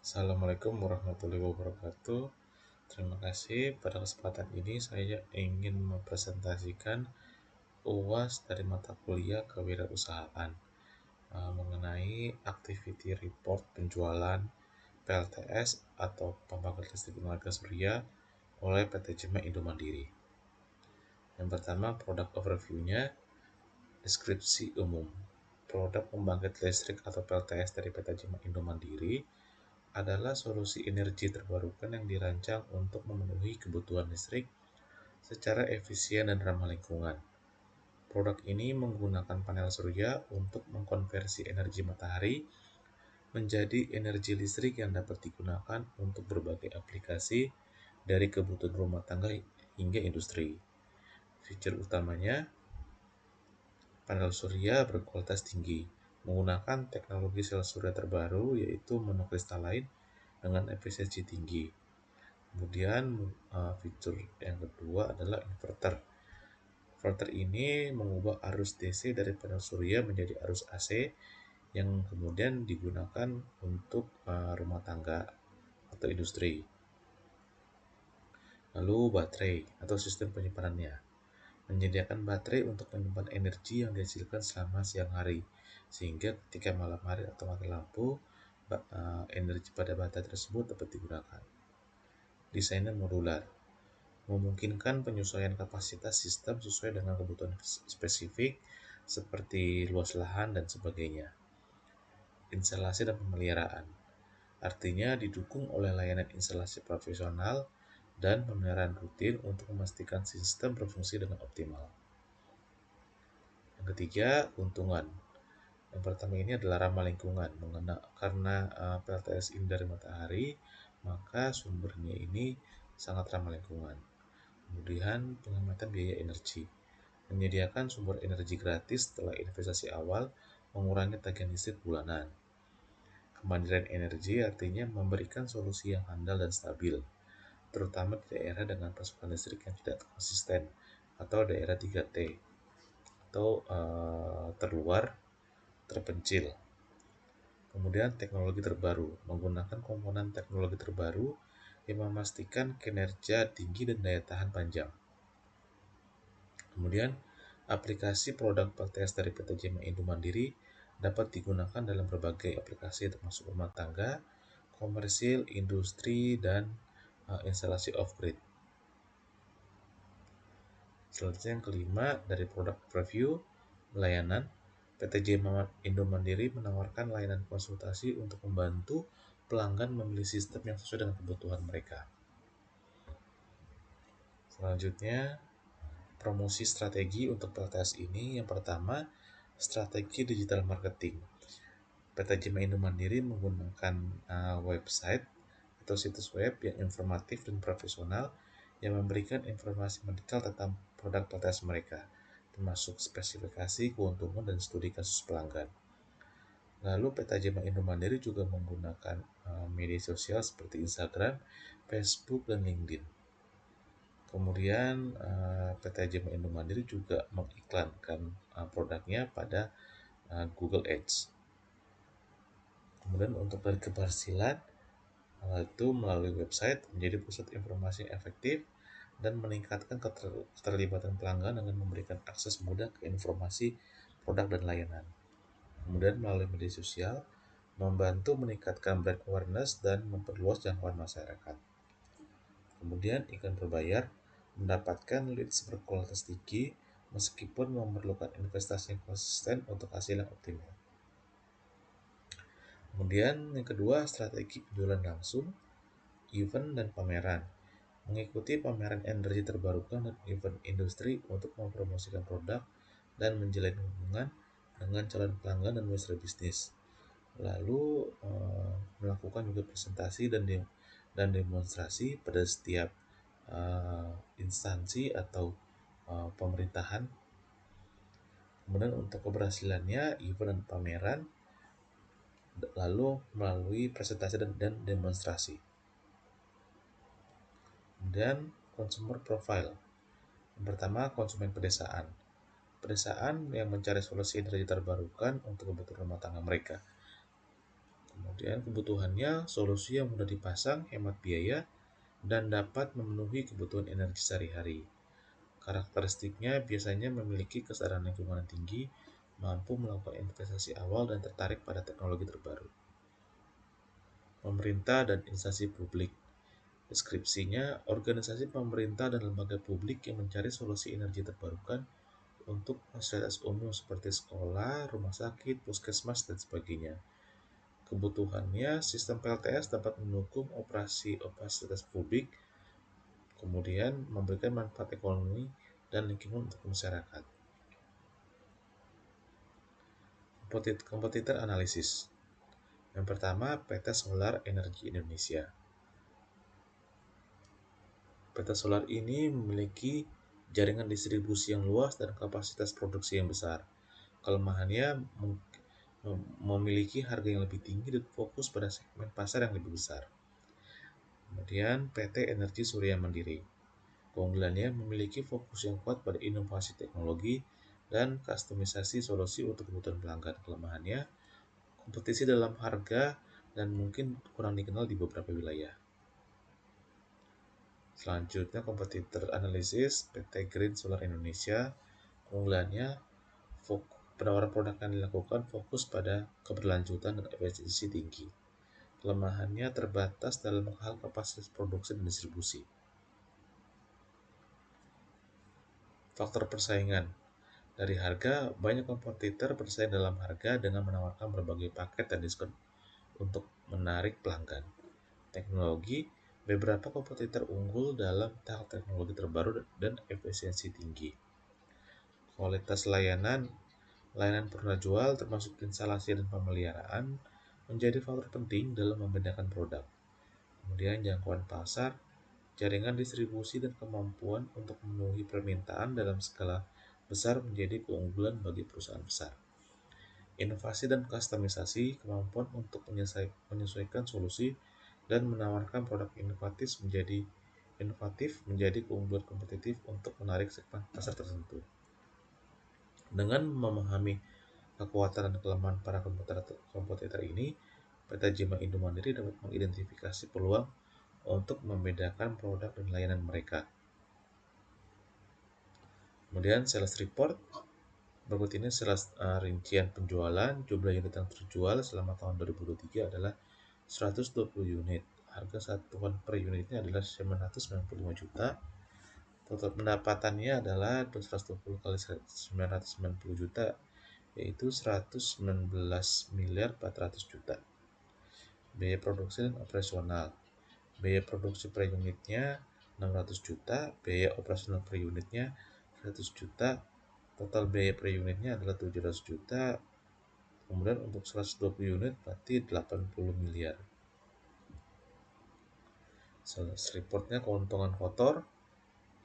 Assalamualaikum warahmatullahi wabarakatuh. Terima kasih. Pada kesempatan ini saya ingin mempresentasikan UAS dari mata kuliah kewirausahaan mengenai activity report penjualan PLTS atau pembangkit listrik tenaga surya oleh PT Jema Indo Mandiri. Yang pertama, produk overview-nya, deskripsi umum. Produk pembangkit listrik atau PLTS dari PT Jema Indo Mandiri adalah solusi energi terbarukan yang dirancang untuk memenuhi kebutuhan listrik secara efisien dan ramah lingkungan. Produk ini menggunakan panel surya untuk mengkonversi energi matahari menjadi energi listrik yang dapat digunakan untuk berbagai aplikasi dari kebutuhan rumah tangga hingga industri. Fitur utamanya, panel surya berkualitas tinggi, menggunakan teknologi sel surya terbaru yaitu monokristalin dengan efisiensi tinggi. Kemudian fitur yang kedua adalah inverter. Inverter ini mengubah arus DC dari panel surya menjadi arus AC yang kemudian digunakan untuk rumah tangga atau industri. Lalu baterai atau sistem penyimpanannya. Menyediakan baterai untuk menyimpan energi yang dihasilkan selama siang hari, sehingga ketika malam hari atau mati lampu, energi pada baterai tersebut dapat digunakan. Desainnya modular, memungkinkan penyesuaian kapasitas sistem sesuai dengan kebutuhan spesifik seperti luas lahan dan sebagainya. Instalasi dan pemeliharaan, artinya didukung oleh layanan instalasi profesional dan pemeliharaan rutin untuk memastikan sistem berfungsi dengan optimal. Yang ketiga, keuntungan. Yang pertama ini adalah ramah lingkungan. Karena PLTS ini dari matahari, maka sumbernya ini sangat ramah lingkungan. Kemudian penghematan biaya energi. Menyediakan sumber energi gratis setelah investasi awal, mengurangi tagihan listrik bulanan. Kemandirian energi artinya memberikan solusi yang handal dan stabil, terutama di daerah dengan pasokan listrik yang tidak konsisten atau daerah 3T atau terluar, terpencil. Kemudian teknologi terbaru, menggunakan komponen teknologi terbaru yang memastikan kinerja tinggi dan daya tahan panjang. Kemudian aplikasi produk PLTS dari PT Jema Indo Mandiri dapat digunakan dalam berbagai aplikasi termasuk rumah tangga, komersil, industri, dan instalasi off-grid. Selanjutnya yang kelima, dari produk review, layanan, PT Jema Indo Mandiri menawarkan layanan konsultasi untuk membantu pelanggan memilih sistem yang sesuai dengan kebutuhan mereka. Selanjutnya, promosi strategi untuk PLTS ini. Yang pertama, strategi digital marketing. PT Jema Indo Mandiri menggunakan website atau situs web yang informatif dan profesional yang memberikan informasi mendetail tentang produk PLTS mereka, termasuk spesifikasi, keuntungan, dan studi kasus pelanggan. Lalu PT Jema Indo Mandiri juga menggunakan media sosial seperti Instagram, Facebook, dan LinkedIn. Kemudian PT Jema Indo Mandiri juga mengiklankan produknya pada Google Ads. Kemudian untuk dari keberhasilan, itu melalui website menjadi pusat informasi yang efektif dan meningkatkan keterlibatan pelanggan dengan memberikan akses mudah ke informasi produk dan layanan. Kemudian melalui media sosial, membantu meningkatkan brand awareness dan memperluas jangkauan masyarakat. Kemudian iklan berbayar, mendapatkan leads berkualitas tinggi meskipun memerlukan investasi yang konsisten untuk hasil yang optimal. Kemudian yang kedua, strategi penjualan langsung, event dan pameran. Mengikuti pameran energi terbarukan dan event industri untuk mempromosikan produk dan menjalin hubungan dengan calon pelanggan dan mitra bisnis. Lalu melakukan juga presentasi dan demonstrasi pada setiap instansi atau pemerintahan. Kemudian untuk keberhasilannya, event dan pameran, lalu melalui presentasi dan demonstrasi. Kemudian consumer profile. Yang pertama, konsumen pedesaan. Pedesaan yang mencari solusi energi terbarukan untuk kebutuhan rumah tangga mereka. Kemudian kebutuhannya solusi yang mudah dipasang, hemat biaya, dan dapat memenuhi kebutuhan energi sehari-hari. Karakteristiknya biasanya memiliki kesadaran lingkungan tinggi, mampu melakukan investasi awal dan tertarik pada teknologi terbaru. Pemerintah dan instansi publik. Deskripsinya, organisasi pemerintah dan lembaga publik yang mencari solusi energi terbarukan untuk fasilitas umum seperti sekolah, rumah sakit, puskesmas, dan sebagainya. Kebutuhannya, sistem PLTS dapat mendukung operasi fasilitas publik, kemudian memberikan manfaat ekonomi dan lingkungan untuk masyarakat. Kompetitor analisis. Yang pertama, PT Solar Energi Indonesia. PT Solar ini memiliki jaringan distribusi yang luas dan kapasitas produksi yang besar. Kelemahannya memiliki harga yang lebih tinggi dan fokus pada segmen pasar yang lebih besar. Kemudian PT Energi Surya Mandiri. Keunggulannya memiliki fokus yang kuat pada inovasi teknologi dan kustomisasi solusi untuk kebutuhan pelanggan. Kelemahannya, kompetisi dalam harga dan mungkin kurang dikenal di beberapa wilayah. Selanjutnya, kompetitor analisis PT Green Solar Indonesia. Keunggulannya, penawaran produk yang dilakukan fokus pada keberlanjutan dan efisiensi tinggi. Kelemahannya terbatas dalam hal kapasitas produksi dan distribusi. Faktor persaingan. Dari harga, banyak kompetitor bersaing dalam harga dengan menawarkan berbagai paket dan diskon untuk menarik pelanggan. Teknologi, beberapa kompetitor unggul dalam tahap teknologi terbaru dan efisiensi tinggi. Kualitas layanan purna jual termasuk instalasi dan pemeliharaan menjadi faktor penting dalam membedakan produk. Kemudian jangkauan pasar, jaringan distribusi dan kemampuan untuk memenuhi permintaan dalam skala besar menjadi keunggulan bagi perusahaan besar. Inovasi dan kustomisasi, kemampuan untuk menyesuaikan solusi dan menawarkan produk inovatif menjadi keunggulan kompetitif untuk menarik segmen pasar tertentu. Dengan memahami kekuatan dan kelemahan para kompetitor ini, PT Jima Indo Mandiri dapat mengidentifikasi peluang untuk membedakan produk dan layanan mereka. Kemudian sales report. Berikut ini rincian penjualan. Jumlah unit yang terjual selama tahun 2023 adalah 120 unit. Harga satuan per unitnya adalah 995 juta. Total pendapatannya adalah 220 kali 990 juta, yaitu 119 miliar 400 juta. Biaya produksi dan operasional. Biaya produksi per unitnya 600 juta, biaya operasional per unitnya 100 juta, total biaya per unitnya adalah 700 juta. Kemudian untuk 120 unit berarti 80 miliar. Sales reportnya keuntungan kotor.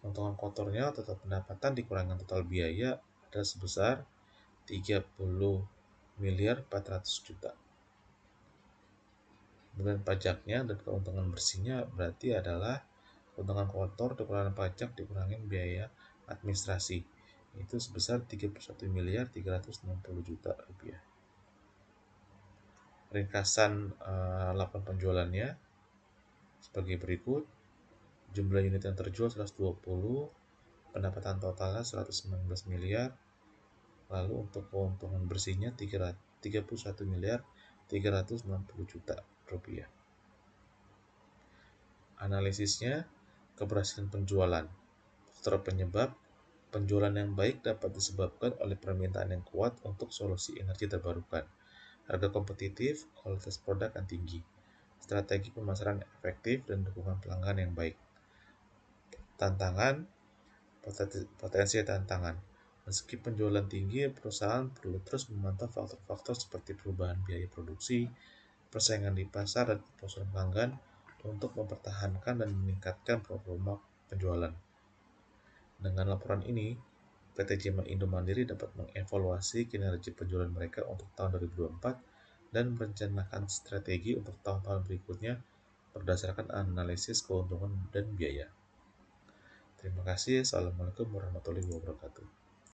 Keuntungan kotornya total pendapatan dikurangi total biaya ada sebesar 30 miliar 400 juta. Kemudian pajaknya dan keuntungan bersihnya berarti adalah keuntungan kotor dikurangi pajak dikurangi biaya administrasi, itu sebesar 31 miliar 360 juta rupiah. Ringkasan laporan penjualannya sebagai berikut. Jumlah unit yang terjual 120, pendapatan totalnya 119 miliar. Lalu untuk keuntungan bersihnya 31 miliar 360 juta rupiah. Analisisnya, keberhasilan penjualan. Faktor penyebab penjualan yang baik dapat disebabkan oleh permintaan yang kuat untuk solusi energi terbarukan, harga kompetitif, kualitas produk yang tinggi, strategi pemasaran yang efektif, dan dukungan pelanggan yang baik. Tantangan, potensi tantangan. Meski penjualan tinggi, perusahaan perlu terus memantau faktor-faktor seperti perubahan biaya produksi, persaingan di pasar, dan kepuasan pelanggan untuk mempertahankan dan meningkatkan performa penjualan. Dengan laporan ini, PT Jima Indo Mandiri dapat mengevaluasi kinerja penjualan mereka untuk tahun 2024 dan merencanakan strategi untuk tahun-tahun berikutnya berdasarkan analisis keuntungan dan biaya. Terima kasih. Assalamualaikum warahmatullahi wabarakatuh.